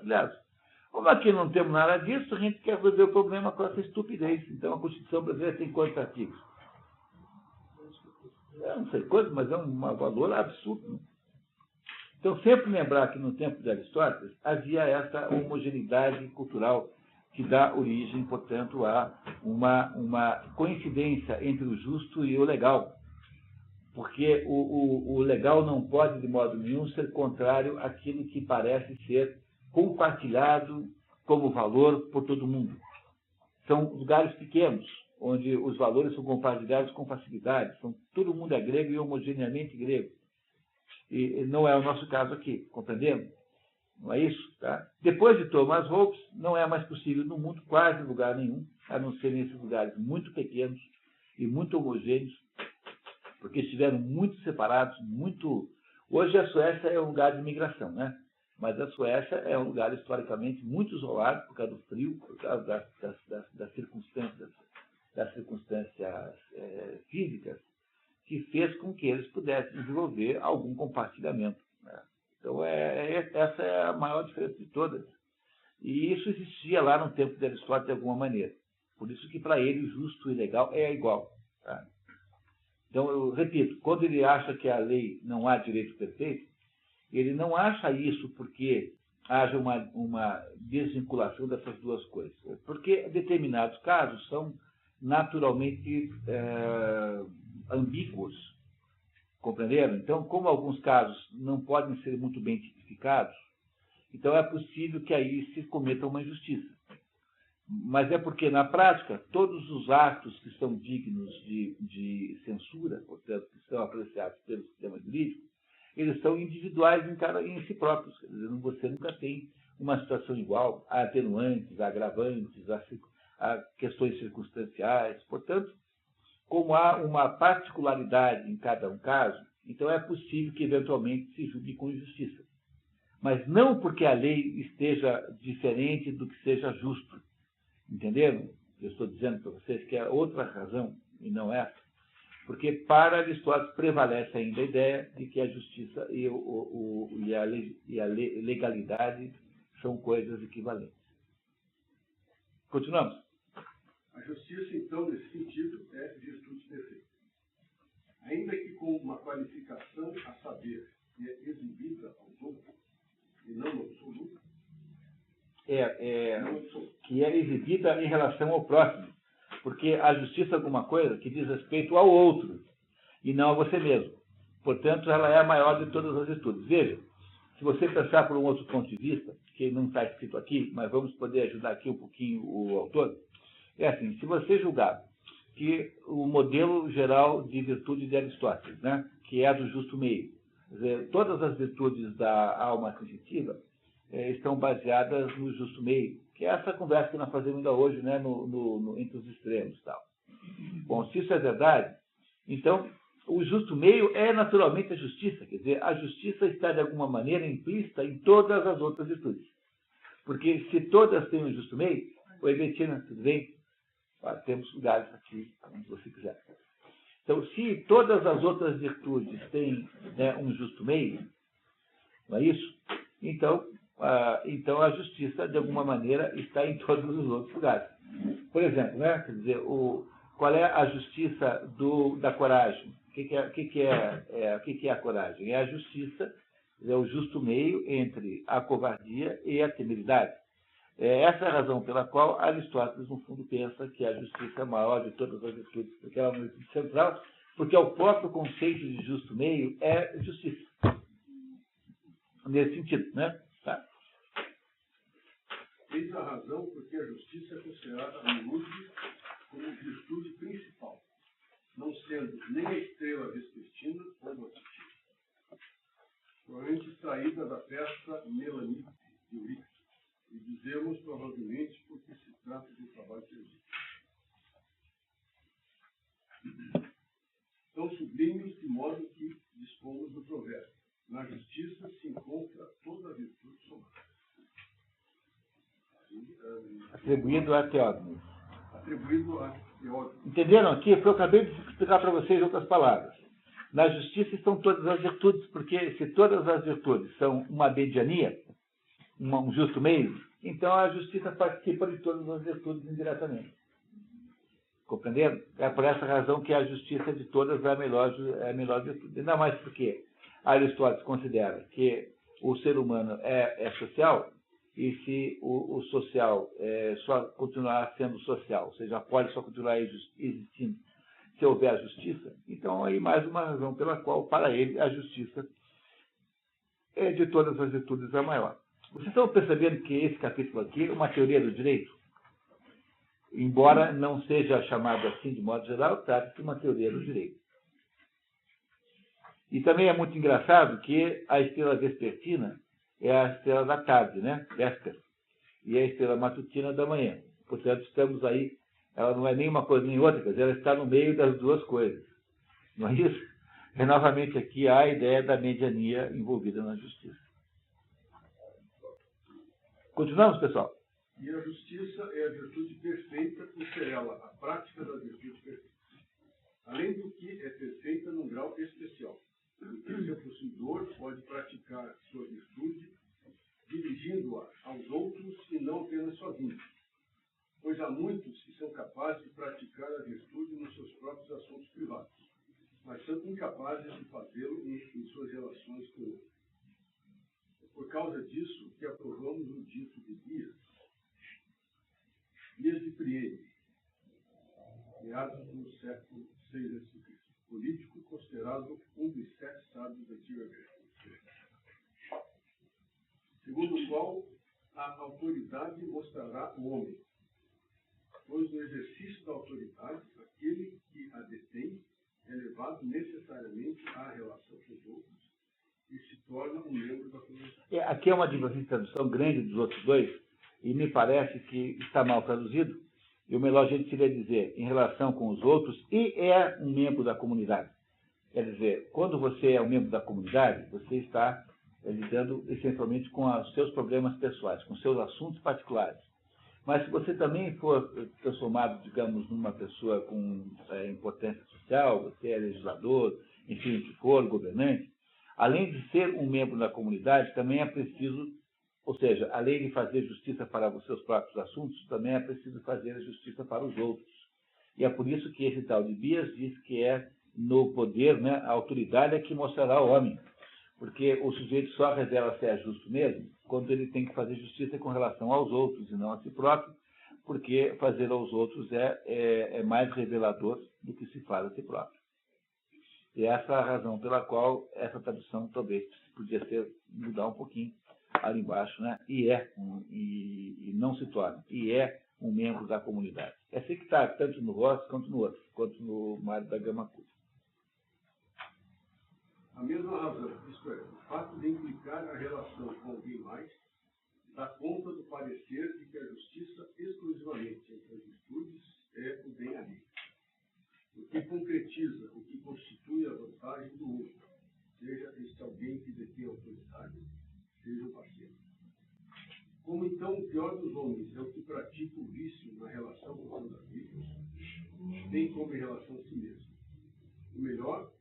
compartilhados. Como aqui não temos nada disso, a gente quer resolver o problema com essa estupidez. Então, a Constituição brasileira tem quantos artigos? Eu não sei coisa, mas é um valor absurdo. Né? Então, sempre lembrar que no tempo de Aristóteles havia essa homogeneidade cultural que dá origem, portanto, a uma coincidência entre o justo e o legal. Porque o legal não pode, de modo nenhum, ser contrário àquilo que parece ser compartilhado como valor por todo mundo. São lugares pequenos, onde os valores são compartilhados com facilidade. Todo mundo é grego e homogeneamente grego. E não é o nosso caso aqui, compreendemos? Não é isso? Tá? Depois de Thomas Hobbes, não é mais possível no mundo quase lugar nenhum, a não ser nesses lugares muito pequenos e muito homogêneos, porque estiveram muito separados, muito... Hoje a Suécia é um lugar de imigração, né? Mas a Suécia é um lugar historicamente muito isolado por causa do frio, por causa das circunstâncias físicas, que fez com que eles pudessem desenvolver algum compartilhamento. Né? Então, essa é a maior diferença de todas. E isso existia lá no tempo de Aristóteles de alguma maneira. Por isso que, para ele, justo e legal é igual. Tá? Então, eu repito, quando ele acha que a lei não há direito perfeito, ele não acha isso porque haja uma desvinculação dessas duas coisas. Porque determinados casos são naturalmente ambíguos. Compreenderam? Então, como alguns casos não podem ser muito bem tipificados, então é possível que aí se cometa uma injustiça. Mas é porque, na prática, todos os atos que são dignos de censura, portanto, que são apreciados pelo sistema jurídico, eles são individuais em si próprios. Quer dizer, você nunca tem uma situação igual. Há atenuantes, há agravantes, há questões circunstanciais. Portanto, como há uma particularidade em cada um caso, então é possível que eventualmente se julgue com injustiça. Mas não porque a lei esteja diferente do que seja justo. Entenderam? Eu estou dizendo para vocês que é outra razão e não essa. Porque para Aristóteles prevalece ainda a ideia de que a justiça e a legalidade são coisas equivalentes. Continuamos. A justiça, então, nesse sentido, é virtude perfeita. Ainda que com uma qualificação a saber que é exibida aos outros e não absoluta. Que é exibida em relação ao próximo. Porque a justiça é alguma coisa que diz respeito ao outro e não a você mesmo. Portanto, ela é a maior de todas as virtudes. Veja, se você pensar por um outro ponto de vista, que não está escrito aqui, mas vamos poder ajudar aqui um pouquinho o autor, é assim, se você julgar que o modelo geral de virtude de Aristóteles, né, que é a do justo meio, quer dizer, todas as virtudes da alma sensitiva estão baseadas no justo meio, que é essa conversa que nós fazemos ainda hoje, né, entre os extremos. Tal. Bom, se isso é verdade, então o justo meio é naturalmente a justiça, quer dizer, a justiça está de alguma maneira implícita em todas as outras virtudes. Porque se todas têm um justo meio, oi Betina, tudo bem? Temos lugares aqui, onde você quiser. Então, se todas as outras virtudes têm, né, um justo meio, não é isso? Então a justiça, de alguma maneira, está em todos os outros lugares. Por exemplo, né, quer dizer, qual é a justiça da coragem? O que é a coragem? É a justiça, é o justo meio entre a covardia e a temeridade. Essa é a razão pela qual Aristóteles, no fundo, pensa que a justiça é a maior de todas as virtudes, porque ela é uma virtude central, porque o próprio conceito de justo meio é justiça. Nesse sentido, né? Tá? Eis a razão porque a justiça é considerada a miúde como virtude principal, não sendo nem a estrela vespertina ou matutina. Provavelmente extraída da peça Melanite de Euripides, e dizemos provavelmente porque se trata de um trabalho perdido. São sublimes de modo que dispomos do provérbio. Na justiça se encontra toda a virtude somada. Atribuído a Teógenes. Atribuído a Teógenes. Entenderam aqui? Foi o que eu acabei de explicar para vocês em outras palavras. Na justiça estão todas as virtudes, porque se todas as virtudes são uma mediania, um justo meio, então a justiça participa de todas as virtudes indiretamente. Compreenderam? É por essa razão que a justiça de todas é a melhor virtude. Ainda mais porque Aristóteles considera que o ser humano é social, e se o social só continuar sendo social, ou seja, pode só continuar existindo se houver a justiça, então aí mais uma razão pela qual, para ele, a justiça é de todas as virtudes a maior. Vocês estão percebendo que esse capítulo aqui é uma teoria do direito? Embora não seja chamado assim de modo geral, trata-se de uma teoria do direito. E também é muito engraçado que a estrela vespertina é a estrela da tarde, né? Véspera. E a estrela matutina da manhã. Portanto, estamos aí, ela não é nem uma coisa nem outra, quer dizer, ela está no meio das duas coisas. Não é isso? É novamente aqui a ideia da mediania envolvida na justiça. Continuamos, pessoal? E a justiça é a virtude perfeita por ser ela a prática da virtude perfeita. Além do que é perfeita num grau especial. O seu possuidor pode praticar sua virtude dirigindo-a aos outros e não apenas sozinho. Pois há muitos que são capazes de praticar a virtude nos seus próprios assuntos privados, mas são incapazes de fazê-lo em suas relações com outros. Por causa disso que aprovamos o dito de Dias de Priene, meados do século VI a.C., político considerado um dos 7 sábios da antiga Grécia, segundo o qual a autoridade mostrará o homem, pois no exercício da autoridade, aquele que a detém é levado necessariamente à relação com os outros e se torna um membro da comunidade. Aqui é uma divergência de tradução grande dos outros dois, e me parece que está mal traduzido. E o melhor jeito seria dizer, em relação com os outros, e é um membro da comunidade. Quer dizer, quando você é um membro da comunidade, você está lidando essencialmente com os seus problemas pessoais, com seus assuntos particulares. Mas se você também for transformado, digamos, numa pessoa com importância social, você é legislador, enfim, o que for, governante, além de ser um membro da comunidade, também é preciso, ou seja, além de fazer justiça para os seus próprios assuntos, também é preciso fazer a justiça para os outros. E é por isso que esse tal de Bias diz que é no poder, né, a autoridade é que mostrará o homem. Porque o sujeito só revela se é justo mesmo quando ele tem que fazer justiça com relação aos outros e não a si próprio, porque fazer aos outros é mais revelador do que se faz a si próprio. E essa é a razão pela qual essa tradução talvez podia ser mudar um pouquinho ali embaixo, né? E não se torna, e é um membro da comunidade. É assim que está, tanto no Ross quanto no outro, quanto no Mário da Gama Curta. A mesma razão, isto é, o fato de implicar a relação com alguém mais, dá conta do parecer de que a justiça exclusivamente entre as virtudes é o bem alheio, o que concretiza o que constitui a vantagem do outro, seja este alguém que detém a autoridade, seja um parceiro. Como então o pior dos homens é o que pratica o vício na relação com seus amigos, bem como em relação a si mesmo. O melhor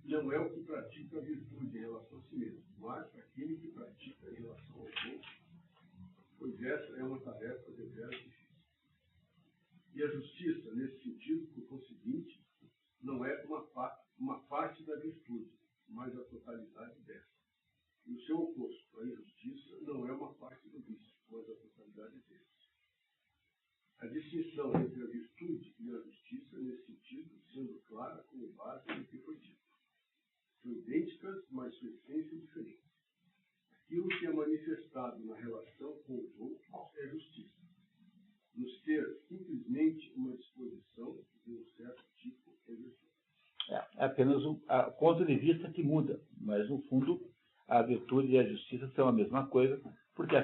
não é o que pratica a virtude em relação a si mesmo, mas aquele que pratica em relação aos outros, pois essa é uma tarefa deveras difícil. E a justiça, nesse sentido, por conseguinte, não é uma parte da virtude, mas a totalidade dessa. E o seu oposto, a injustiça, não é uma parte do vício, mas a totalidade desse. A distinção entre a virtude e a justiça, nesse sentido, sendo clara como base do que foi dito. São idênticas, mas sua essência é diferente. Aquilo que é manifestado na relação com os outros é justiça. Nos ter simplesmente uma disposição de um certo tipo de virtude. É apenas o ponto de vista que muda, mas no fundo a virtude e a justiça são a mesma coisa, porque